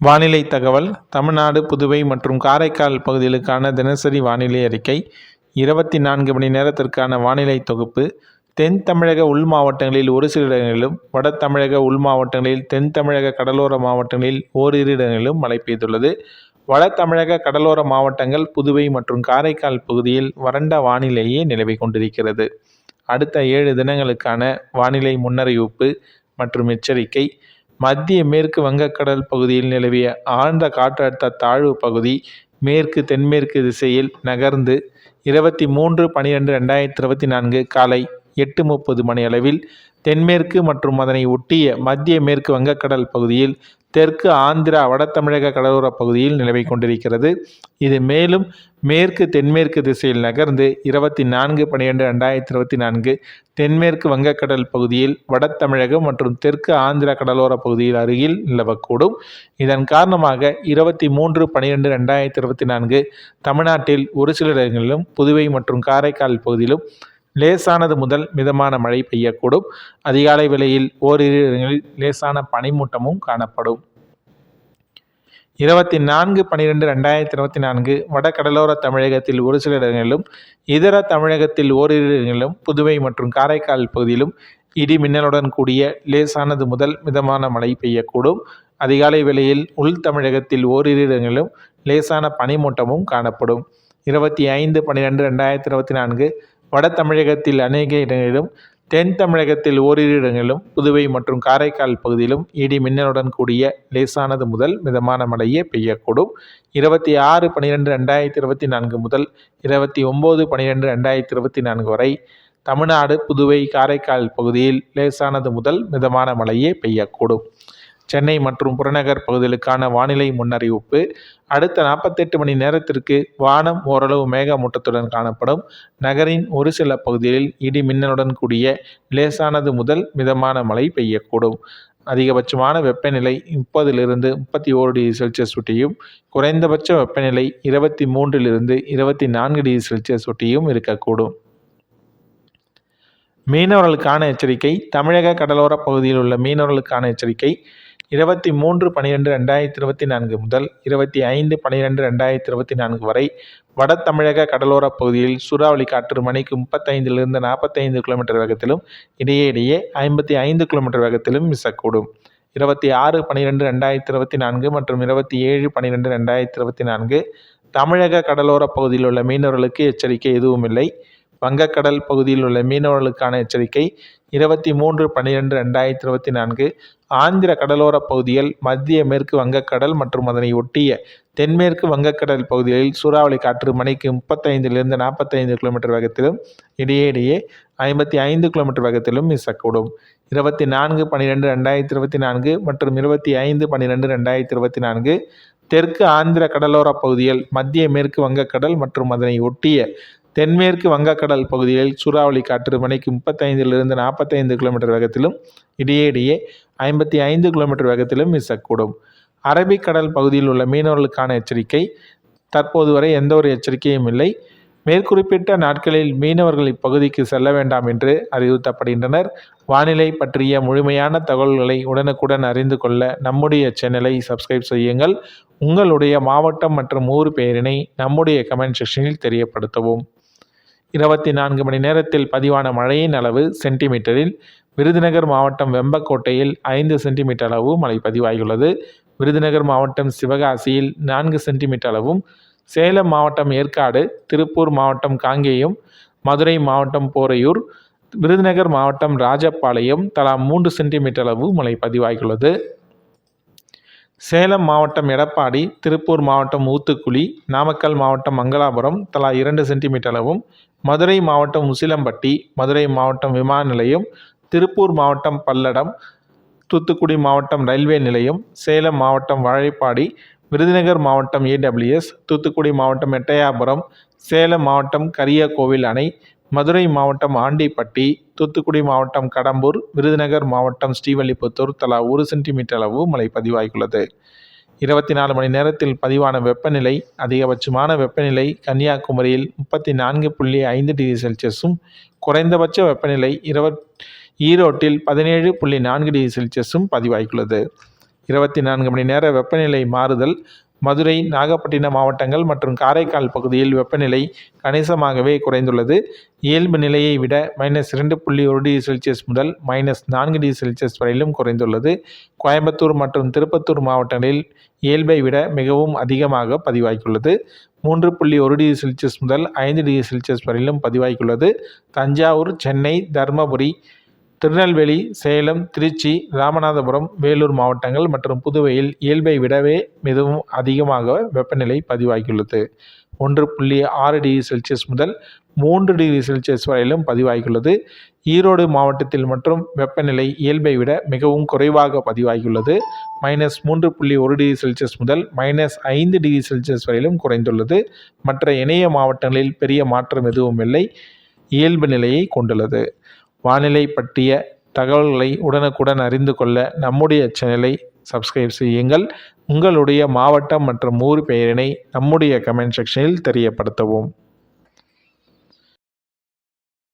வானிலை தகவல். தமிழ்நாடு, புதுவை மற்றும் காரைக்கால் பகுதிகளுக்கான தினசரி வானிலை அறிக்கை. 24 மணி நேரத்திற்கான வானிலை தொகுப்பு. தென் தமிழக உள் மாவட்டங்களில் ஒரு சில இடங்களிலும், வட தமிழக உள் மாவட்டங்களில், தென் தமிழக கடலோர மாவட்டங்களில் ஓரிரு இடங்களிலும் மழை பெய்துள்ளது. வட தமிழக கடலோர மாவட்டங்கள், புதுவை மற்றும் காரைக்கால் பகுதியில் வறண்ட வானிலையே நிலவி கொண்டிருக்கிறது. அடுத்த 7 தினங்களுக்கான வானிலை முன்னறிவிப்பு மற்றும் எச்சரிக்கை. மத்திய மேற்கு வங்கக்கடல் பகுதியில் நிலவிய ஆழ்ந்த காற்றழுத்த தாழ்வு பகுதி மேற்கு தென்மேற்கு திசையில் நகர்ந்து 23/12/2024 காலை 8:30 மணியளவில் தென்மேற்கு மற்றும் அதனை ஒட்டிய மத்திய மேற்கு வங்கக்கடல் பகுதியில் தெற்கு ஆந்திரா வட தமிழக கடலோர பகுதியில் நிலவி கொண்டிருக்கிறது. இது மேலும் மேற்கு தென்மேற்கு திசையில் நகர்ந்து 24/12/2024 தென்மேற்கு வங்கக்கடல் பகுதியில் வட தமிழகம் மற்றும் தெற்கு ஆந்திரா கடலோர பகுதியில் அருகில் நிலவக்கூடும். இதன் காரணமாக 23/12/2024 தமிழ்நாட்டில் ஒரு சில இடங்களிலும், புதுவை மற்றும் காரைக்கால் பகுதியிலும் லேசானது முதல் மிதமான மழை பெய்யக்கூடும். அதிகாலை வேளையில் ஓரிரு இடங்களில் லேசான பனிமூட்டமும் காணப்படும். 24/12/2024 வட கடலோர தமிழகத்தில் ஒரு சில இடங்களிலும், இதர தமிழகத்தில் ஓரிரு இடங்களிலும், புதுவை மற்றும் காரைக்கால் பகுதியிலும் இடி மின்னலுடன் கூடிய லேசானது முதல் மிதமான மழை பெய்யக்கூடும். அதிகாலை வேளையில் உள் தமிழகத்தில் ஓரிரு இடங்களிலும் லேசான பனிமூட்டமும் காணப்படும். 25/12/2024 வட தமிழகத்தில் அநேக இடங்களிலும், தென் தமிழகத்தில் ஓரிரு இடங்களிலும், புதுவை மற்றும் காரைக்கால் பகுதியிலும் இடி மின்னலுடன் கூடிய லேசானது முதல் மிதமான மழையே பெய்யக்கூடும். 26/12/2024 முதல் 29/12/2024 வரை தமிழ்நாடு, புதுவை, காரைக்கால் பகுதியில் லேசானது முதல் மிதமான மழையே பெய்யக்கூடும். சென்னை மற்றும் புறநகர் பகுதிகளுக்கான வானிலை முன்னறிவிப்பு. அடுத்த 48 மணி நேரத்திற்கு வானம் ஓரளவு மேகமூட்டத்துடன் காணப்படும். நகரின் ஒரு சில பகுதிகளில் இடி மின்னலுடன் கூடிய லேசானது முதல் மிதமான மழை பெய்யக்கூடும். அதிகபட்சமான வெப்பநிலை 30-31 டிகிரி செல்சியஸ் ஒட்டியும், குறைந்தபட்ச வெப்பநிலை 23-24 டிகிரி செல்சியஸ் ஒட்டியும் இருக்கக்கூடும். மீனவர்களுக்கான எச்சரிக்கை. தமிழக கடலோர பகுதியில் உள்ள மீனவர்களுக்கான எச்சரிக்கை. 23/12/2024 முதல் 25/12/2024 வரை வட தமிழக கடலோர பகுதியில் சூறாவளி காற்று மணிக்கு 35-45 km வேகத்திலும், இடையே 55 km வேகத்திலும் வீசக்கூடும். 26/12/2024 மற்றும் 27/12/2024 தமிழக கடலோர பகுதியில் உள்ள மீனவர்களுக்கு எச்சரிக்கை எதுவும் இல்லை. வங்கக்கடல் பகுதியில் உள்ள மீனவர்களுக்கான எச்சரிக்கை. 23/12/2024 ஆந்திர கடலோர பகுதிகள், மத்திய மேற்கு வங்கக்கடல் மற்றும் அதனை ஒட்டிய தென்மேற்கு வங்கக்கடல் பகுதிகளில் சூறாவளி காற்று மணிக்கு 35-45 km வேகத்திலும், இடையே 55 km வேகத்திலும் வீசக்கூடும். 24/12/2024 மற்றும் 25/12/2024 தெற்கு ஆந்திர கடலோர பகுதிகள், மத்திய மேற்கு வங்கக்கடல் மற்றும் அதனை ஒட்டிய தென்மேற்கு வங்கக்கடல் பகுதிகளில் சூறாவளி காற்று மணிக்கு 35-45 km வேகத்திலும், இடையே 55 km வேகத்திலும் வீசக்கூடும். அரபிக்கடல் பகுதியில் உள்ள மீனவர்களுக்கான எச்சரிக்கை. தற்போது வரை எந்த ஒரு எச்சரிக்கையும் இல்லை. மேற்குறிப்பிட்ட நாட்களில் மீனவர்கள் இப்பகுதிக்கு செல்ல வேண்டாம் என்று அறிவுறுத்தப்படுகின்றனர். வானிலை பற்றிய முழுமையான தகவல்களை உடனுக்குடன் அறிந்து கொள்ள நம்முடைய சேனலை சப்ஸ்கிரைப் செய்யுங்கள். உங்களுடைய மாவட்டம் மற்றும் ஊர் பெயரினை நம்முடைய கமெண்ட் செக்ஷனில் தெரியப்படுத்தவும். 24 மணி நேரத்தில் பதிவான மழையின் அளவு சென்டிமீட்டரில். விருதுநகர் மாவட்டம் வெம்பக்கோட்டையில் 5 சென்டிமீட்டர் அளவு மழை பதிவாகியுள்ளது. விருதுநகர் மாவட்டம் சிவகாசியில் 4 சென்டிமீட்டர் அளவும், சேலம் மாவட்டம் ஏற்காடு, திருப்பூர் மாவட்டம் காங்கேயம், மதுரை மாவட்டம் போரையூர், விருதுநகர் மாவட்டம் ராஜபாளையம் தலா 3 சென்டிமீட்டர் அளவு மழை பதிவாகியுள்ளது. சேலம் மாவட்டம் எடப்பாடி, திருப்பூர் மாவட்டம் ஊத்துக்குளி, நாமக்கல் மாவட்டம் மங்களாபுரம் தலா 2 சென்டிமீட்டர் அளவும், மதுரை மாவட்டம் உசிலம்பட்டி, மதுரை மாவட்டம் விமான நிலையம், திருப்பூர் மாவட்டம் பல்லடம், தூத்துக்குடி மாவட்டம் ரயில்வே நிலையம், சேலம் மாவட்டம் வாழைப்பாடி, விருதுநகர் மாவட்டம் AWS, தூத்துக்குடி மாவட்டம் எட்டயாபுரம், சேலம் மாவட்டம் கரியகோவில் அணை, மதுரை மாவட்டம் ஆண்டிப்பட்டி, தூத்துக்குடி மாவட்டம் கடம்பூர், விருதுநகர் மாவட்டம் ஸ்ரீவல்லிபுத்தூர் தலா 1 சென்டிமீட்டர் அளவு மழை பதிவாகியுள்ளது. 24 மணி நேரத்தில் பதிவான வெப்பநிலை. அதிகபட்சமான வெப்பநிலை கன்னியாகுமரியில் 34.5 டிகிரி செல்சியஸும், குறைந்தபட்ச வெப்பநிலை ஈரோட்டில் 17.4 டிகிரி செல்சியஸும் பதிவாகியுள்ளது. 24 மணி நேர வெப்பநிலை மாறுதல். மதுரை, நாகப்பட்டினம் மாவட்டங்கள் மற்றும் காரைக்கால் பகுதியில் வெப்பநிலை கணிசமாகவே குறைந்துள்ளது. இயல்பு நிலையை விட -2.1°C முதல் -4°C வரையிலும் குறைந்துள்ளது. கோயம்புத்தூர் மற்றும் திருப்பத்தூர் மாவட்டங்களில் இயல்பை விட மிகவும் அதிகமாக பதிவாகியுள்ளது. 3.1°C முதல் 5°C வரையிலும் பதிவாகியுள்ளது. தஞ்சாவூர், சென்னை, தருமபுரி, திருநெல்வேலி, சேலம், திருச்சி, ராமநாதபுரம், வேலூர் மாவட்டங்கள் மற்றும் புதுவையில் இயல்பை விடவே மிகவும் அதிகமாக வெப்பநிலை பதிவாகியுள்ளது. 1.6°C முதல் 3°C வரையிலும் பதிவாகியுள்ளது. ஈரோடு மாவட்டத்தில் மற்றும் வெப்பநிலை இயல்பை விட மிகவும் குறைவாக பதிவாகியுள்ளது. -3.1°C முதல் -5°C வரையிலும் குறைந்துள்ளது. மற்ற இணைய மாவட்டங்களில் பெரிய மாற்றம் எதுவும் இல்லை, இயல்பு நிலையை கொண்டுள்ளது. வானிலை பற்றிய தகவல்களை உடனுக்குடன் அறிந்து கொள்ள நம்முடைய சேனலை சப்ஸ்கிரைப் செய்யுங்கள். உங்களுடைய மாவட்டம் மற்றும் ஊர் பெயரினை நம்முடைய கமெண்ட் செக்ஷனில் தெரியப்படுத்தவும்.